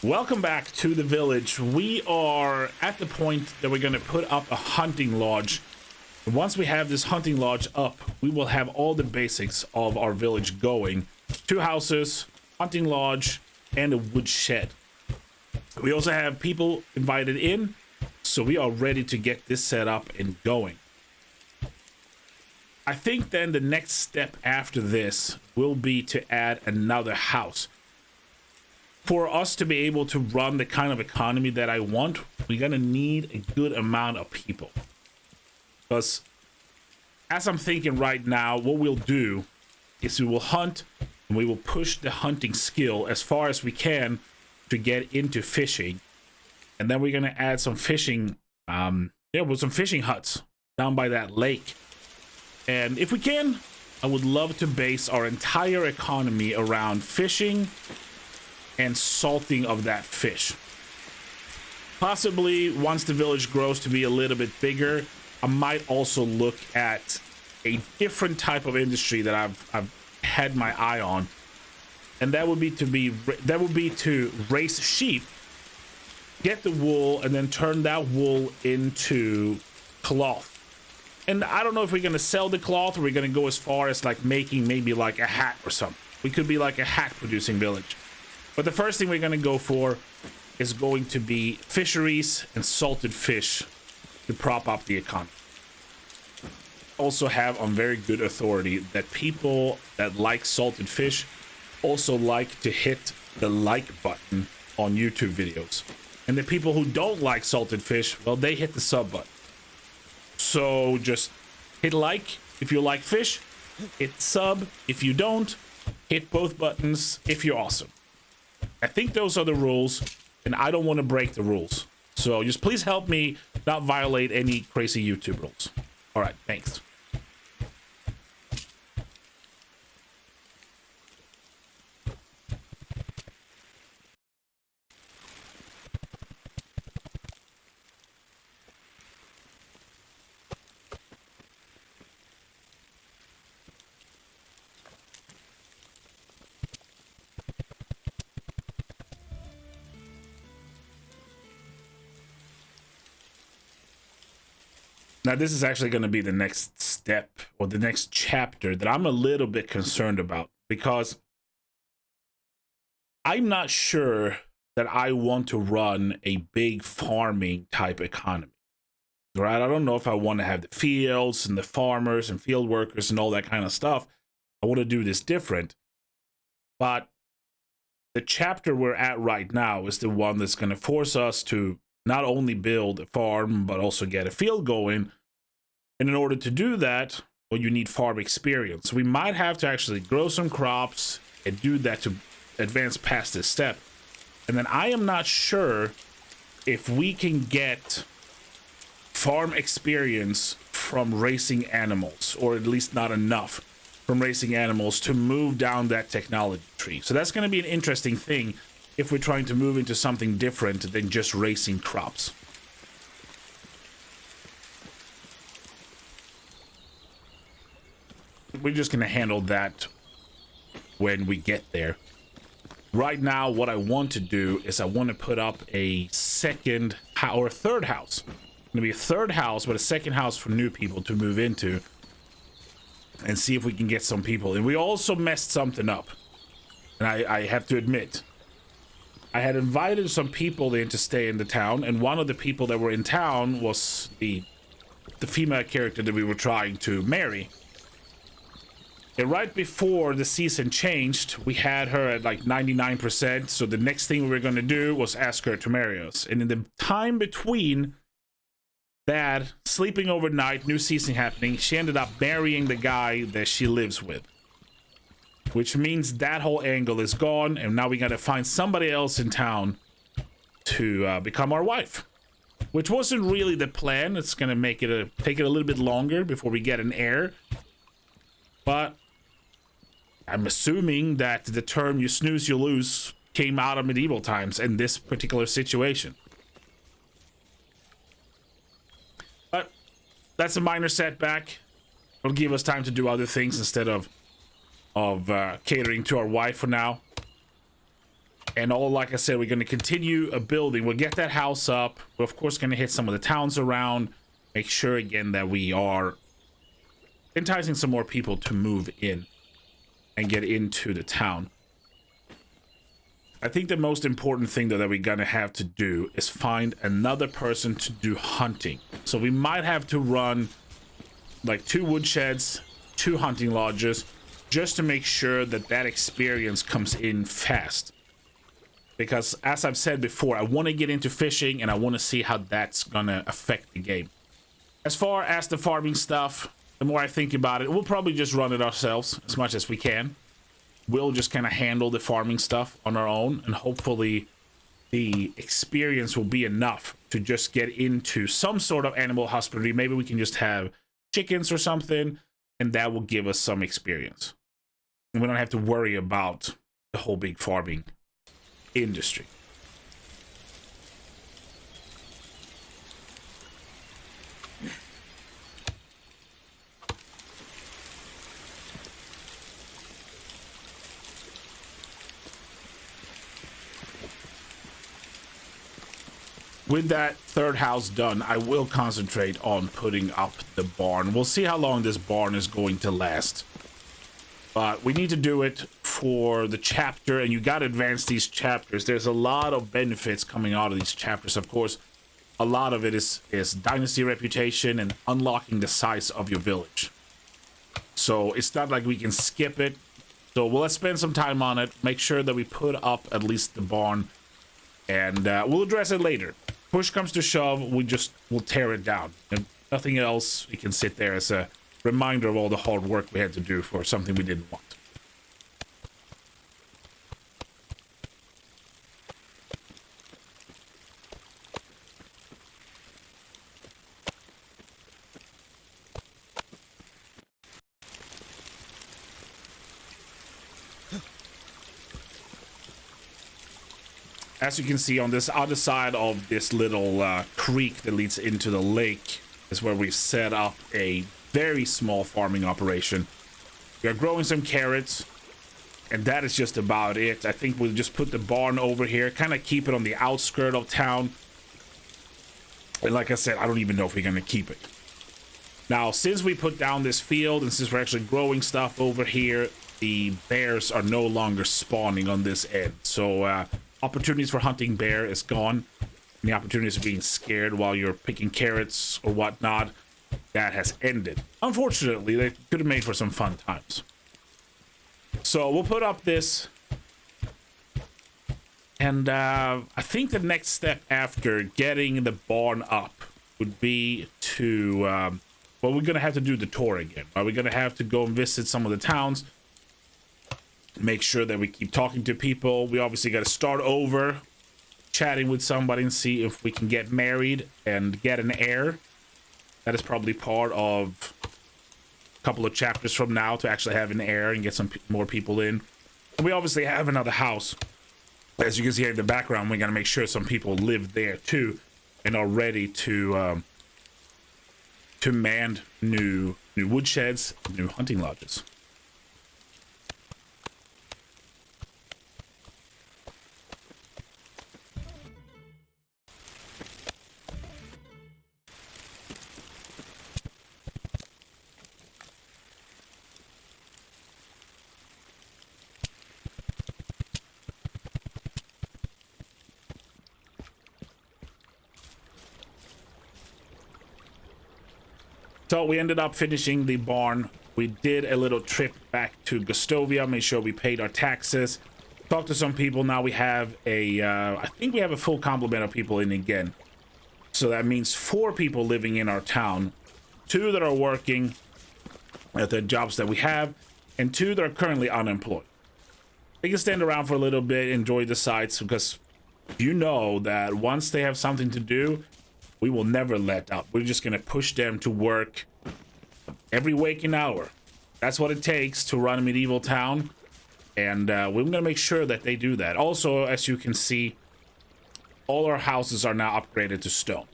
Welcome back to the village. We are at the point that we're going to put up a hunting lodge. And once we have this hunting lodge up, we will have all the basics of our village going. 2 houses, hunting lodge, and a wood shed. We also have people invited in, so we are ready to get this set up and going. I think then the next step after this will be to add another house. For us to be able to run the kind of economy that I want, we're gonna need a good amount of people. Because as I'm thinking right now, what we'll do is we will hunt and we will push the hunting skill as far as we can to get into fishing. And then we're gonna add some fishing, with some fishing huts down by that lake. And if we can, I would love to base our entire economy around fishing and salting of that fish. Possibly once the village grows to be a little bit bigger, I might also look at a different type of industry that I've had my eye on, and that would be to raise sheep, get the wool, and then turn that wool into cloth. And I don't know if we're gonna sell the cloth or we're gonna go as far as like making maybe like a hat or something. We could be like a hat producing village. But the first thing we're gonna go for is going to be fisheries and salted fish to prop up the economy. Also have on very good authority that people that like salted fish also like to hit the like button on YouTube videos. And the people who don't like salted fish, well, they hit the sub button. So just hit like if you like fish, hit sub if you don't, hit both buttons if you're awesome. I think those are the rules, and I don't want to break the rules. So just please help me not violate any crazy YouTube rules. All right, thanks. Now, this is actually going to be the next step or the next chapter that I'm a little bit concerned about, because I'm not sure that I want to run a big farming type economy, right? I don't know if I want to have the fields and the farmers and field workers and all that kind of stuff. I want to do this different. But the chapter we're at right now is the one that's going to force us to not only build a farm, but also get a field going. And in order to do that, well, you need farm experience. We might have to actually grow some crops and do that to advance past this step. And then I am not sure if we can get farm experience from racing animals, or at least not enough from racing animals to move down that technology tree. So that's going to be an interesting thing if we're trying to move into something different than just racing crops. We're just going to handle that when we get there. Right now, what I want to do is I want to put up a second or a third house. It's going to be a third house, but a second house for new people to move into and see if we can get some people. And we also messed something up. And I have to admit, I had invited some people in to stay in the town, and one of the people that were in town was the female character that we were trying to marry. And right before the season changed, we had her at like 99%. So the next thing we were going to do was ask her to marry us. And in the time between that, sleeping overnight, new season happening, she ended up marrying the guy that she lives with. Which means that whole angle is gone. And now we got to find somebody else in town to become our wife. Which wasn't really the plan. It's going to take it a little bit longer before we get an heir. But I'm assuming that the term "you snooze, you lose" came out of medieval times in this particular situation. But that's a minor setback. It'll give us time to do other things instead of catering to our wife for now. And all, like I said, we're going to continue building. We'll get that house up. We're, of course, going to hit some of the towns around. Make sure, again, that we are enticing some more people to move in and get into the town. I think the most important thing, though, that we're going to have to do is find another person to do hunting. So we might have to run like 2 woodsheds, 2 hunting lodges, just to make sure that that experience comes in fast. Because as I've said before, I want to get into fishing and I want to see how that's going to affect the game. As far as the farming stuff, the more I think about it, we'll probably just run it ourselves as much as we can. We'll just kind of handle the farming stuff on our own, and hopefully the experience will be enough to just get into some sort of animal husbandry. Maybe we can just have chickens or something, and that will give us some experience. And we don't have to worry about the whole big farming industry. With that third house done, I will concentrate on putting up the barn. We'll see how long this barn is going to last. But we need to do it for the chapter, and you got to advance these chapters. There's a lot of benefits coming out of these chapters. Of course, a lot of it is dynasty reputation and unlocking the size of your village. So it's not like we can skip it. So let's spend some time on it. Make sure that we put up at least the barn, and we'll address it later. Push comes to shove, we'll tear it down. And nothing else, we can sit there as a reminder of all the hard work we had to do for something we didn't want. As you can see, on this other side of this little creek that leads into the lake is where we've set up a very small farming operation. We are growing some carrots, and that is just about it. I think we'll just put the barn over here, kind of keep it on the outskirt of town. And like I said, I don't even know if we're going to keep it. Now, since we put down this field, and since we're actually growing stuff over here, the bears are no longer spawning on this end. So, opportunities for hunting bear is gone. And the opportunities of being scared while you're picking carrots or whatnot, that has ended. Unfortunately, they could have made for some fun times. So we'll put up this. And I think the next step after getting the barn up would be to... well, we're going to have to do the tour again. Right? We're going to have to go and visit some of the towns. Make sure that we keep talking to people. We obviously got to start over, chatting with somebody and see if we can get married and get an heir. That is probably part of a couple of chapters from now, to actually have an heir and get some more people in. And we obviously have another house. As you can see here in the background, we got to make sure some people live there too and are ready to man new woodsheds, new hunting lodges. So we ended up finishing the barn. We did a little trip back to Gustovia, made sure we paid our taxes, talked to some people. Now we have I think we have a full complement of people in again. So that means 4 people living in our town, 2 that are working at the jobs that we have, and 2 that are currently unemployed. They can stand around for a little bit, enjoy the sights, because you know that once they have something to do, we will never let up. We're just going to push them to work every waking hour. That's what it takes to run a medieval town. And we're going to make sure that they do that. Also, as you can see, all our houses are now upgraded to stone.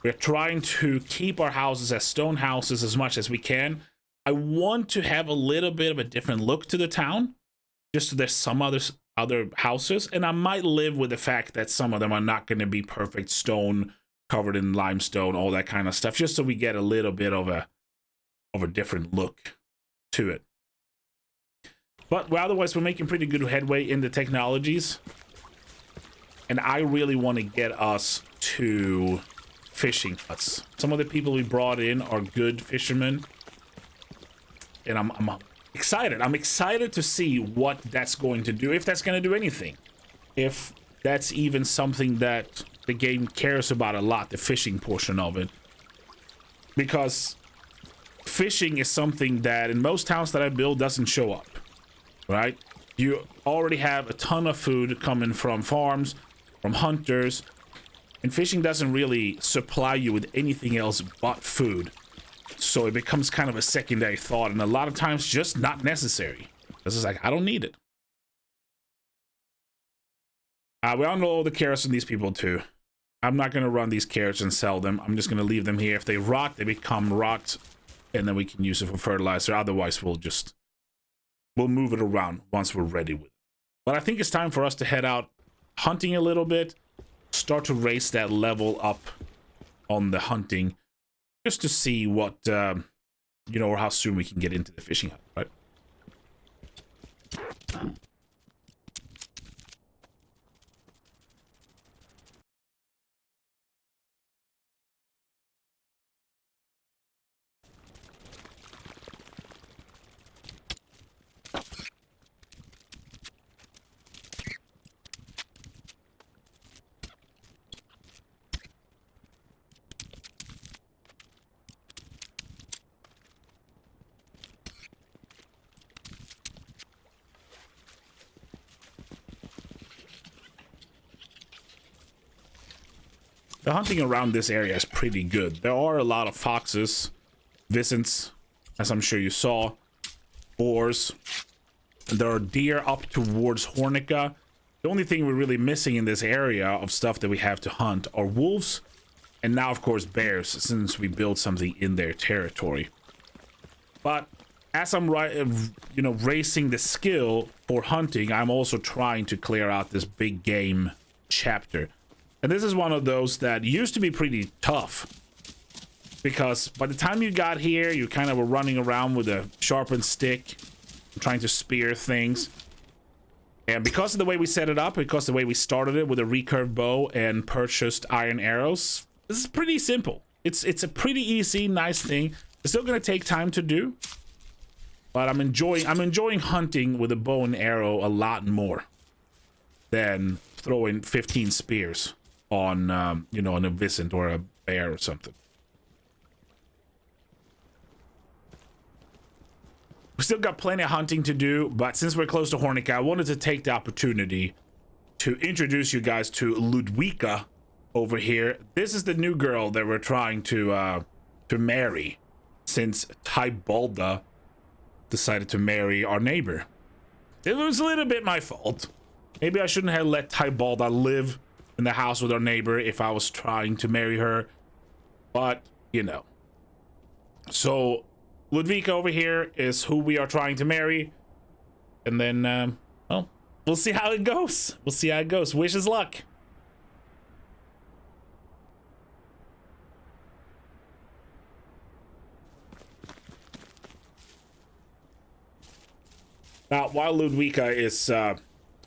We're trying to keep our houses as stone houses as much as we can. I want to have a little bit of a different look to the town, just so there's some other houses, and I might live with the fact that some of them are not going to be perfect stone covered in limestone, all that kind of stuff, just so we get a little bit of a different look to it. But otherwise, we're making pretty good headway in the technologies, and I really want to get us to fishing huts. Some of the people we brought in are good fishermen, and I'm excited. I'm excited to see what that's going to do, if that's going to do anything, if that's even something that the game cares about a lot, the fishing portion of it, because fishing is something that in most towns that I build doesn't show up, right? You already have a ton of food coming from farms, from hunters, and fishing doesn't really supply you with anything else but food. So it becomes kind of a secondary thought, and a lot of times just not necessary. This is like, I don't need it. We all know the carrots from these people too. I'm not going to run these carrots and sell them. I'm just going to leave them here. If they rot, they become rot, and then we can use it for fertilizer. Otherwise, we'll move it around once we're ready with it. But I think it's time for us to head out hunting a little bit, start to raise that level up on the hunting, just to see what, you know, or how soon we can get into the fishing hut, right? The hunting around this area is pretty good. There are a lot of foxes, viscents, as I'm sure you saw, boars. There are deer up towards Hornica. The only thing we're really missing in this area of stuff that we have to hunt are wolves, and now, of course, bears, since we built something in their territory. But as I'm racing the skill for hunting, I'm also trying to clear out this big game chapter. And this is one of those that used to be pretty tough, because by the time you got here, you kind of were running around with a sharpened stick, trying to spear things. And because of the way we set it up, because of the way we started it with a recurve bow and purchased iron arrows, this is pretty simple. It's a pretty easy, nice thing. It's still going to take time to do, but I'm enjoying hunting with a bow and arrow a lot more than throwing 15 spears on you know, on a viscent or a bear or something. We still got plenty of hunting to do, but since we're close to Hornica, I wanted to take the opportunity to introduce you guys to Ludwika over here. This is the new girl that we're trying to marry, since Tybalda decided to marry our neighbor. It was a little bit my fault. Maybe I shouldn't have let Tybalda live in the house with our neighbor if I was trying to marry her, but you know. So Ludwika over here is who we are trying to marry, and then well, we'll see how it goes. We'll see how it goes. Wish us luck. Now, while Ludwika is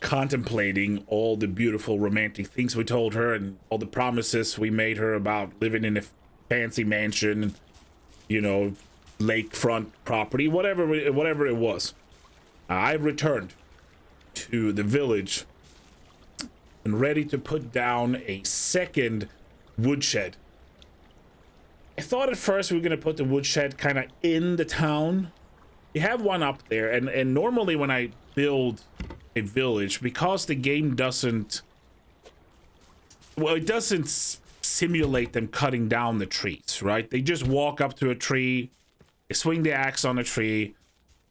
contemplating all the beautiful romantic things we told her and all the promises we made her about living in a fancy mansion, you know, lakefront property, whatever it was, I've returned to the village and ready to put down a second woodshed. I thought at first we were going to put the woodshed kind of in the town. You have one up there, and normally when I build a village, because the game doesn't, well, it doesn't simulate them cutting down the trees, right? They just walk up to a tree, they swing the axe on a tree,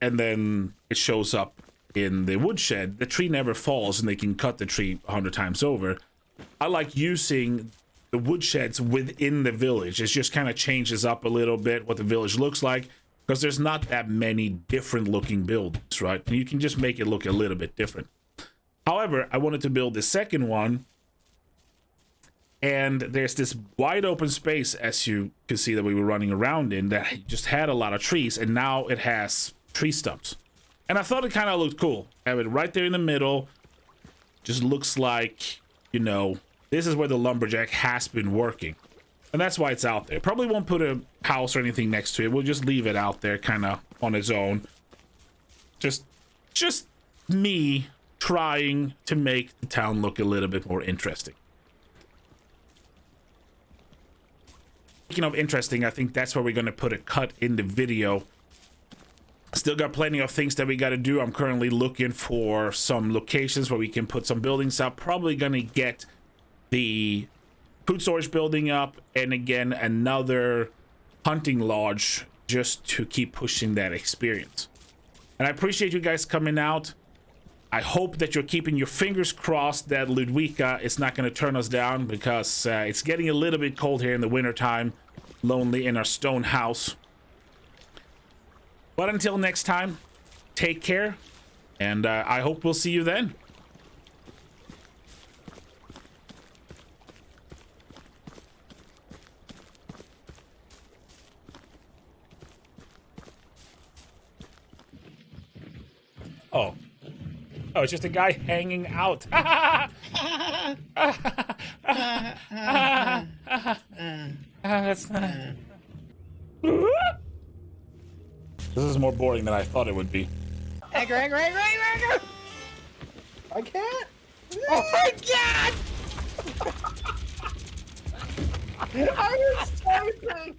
and then it shows up in the woodshed. The tree never falls, and they can cut the tree 100 times over. I like using the woodsheds within the village. It just kind of changes up a little bit what the village looks like. because there's not that many different looking buildings, right? And you can just make it look a little bit different. However, I wanted to build the second one, and there's this wide open space, as you can see, that we were running around in, that just had a lot of trees, and now it has tree stumps. And I thought it kind of looked cool. Have it right there in the middle. Just looks like, you know, this is where the lumberjack has been working. And that's why it's out there. Probably won't put a house or anything next to it. We'll just leave it out there kind of on its own. Just me trying to make the town look a little bit more interesting. Speaking of interesting, I think that's where we're going to put a cut in the video. Still got plenty of things that we got to do. I'm currently looking for some locations where we can put some buildings up. Probably going to get the food storage building up, and again another hunting lodge, just to keep pushing that experience. And I appreciate you guys coming out. I hope that you're keeping your fingers crossed that Ludwika is not going to turn us down, because it's getting a little bit cold here in the wintertime. Lonely in our stone house. But until next time, take care, and I hope we'll see you then. Oh, it's just a guy hanging out. That's not... This is more boring than I thought it would be. Egg. I can't. Oh my god! I was typing.